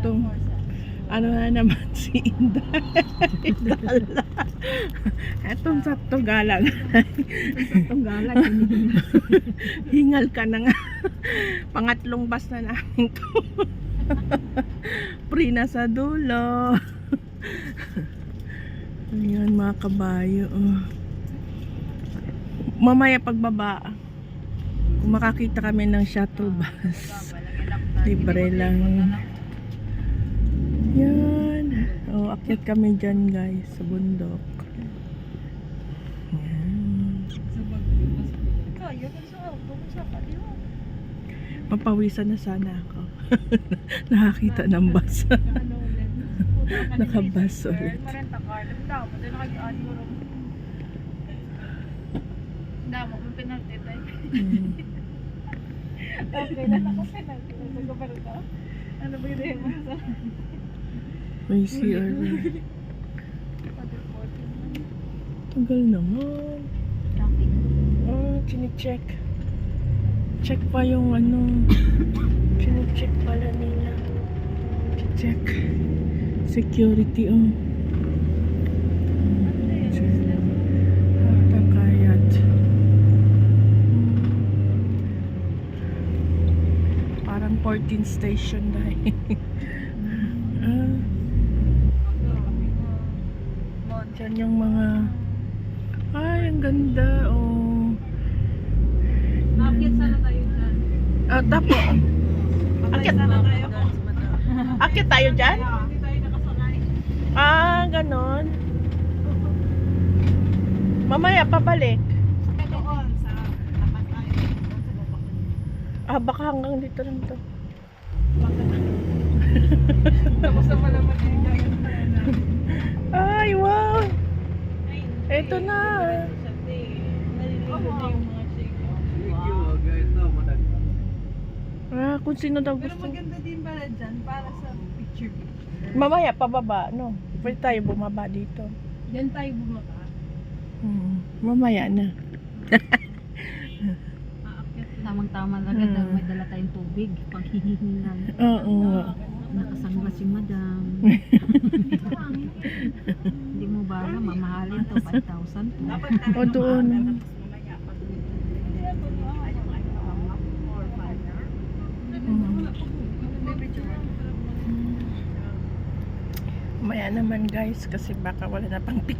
saktong ano na naman si Inday. Dala. Etong saktong galang. Saktong galang. Hingal ka na nga. Pangatlong bus na namin to. Free na sa dulo. Ayan mga kabayo. Mamaya pagbaba, kung makakita kami ng shuttle bus, libre lang. Yan. Akyat kami dyan guys, sa bundok. Yan. Mapawisan na sana ako. Nakakita ng bus. Nakabus ulit. Damo, may penalty tayo. Okay, ako penalty. Ano ba yun mo? May CR. Tagal naman. Chine-check. Check pa yung ano. Chine-check pala nila. Check. Security Takayat. Parang 14 station dahil. Diyan yung mga ay, ang ganda Akit sana tayo dyan. Tapo. Akit sana tayo. Akit tayo dyan? Hindi tayo nakasakay. Ganon. Mamaya pabalik. Doon sa tapat tayo. Sa baba. Baka hanggang dito lang to. Tapos naman naman yung giant na. Ay, wow. Eto na. Kung sino daw Pero gusto. maganda din pala dyan para sa picture. Mamaya pababa, no? Pwede tayo bumaba dito. Diyan tayo bumaba. Mamaya na. Tamang-tama lang dahil may dala tayong tubig pag hihihingan. Oo. Nakasangla si madam. Hindi mo ba alam, mamahalin to 5,000 to. O doon. Mamaya naman guys kasi baka wala na pang picture.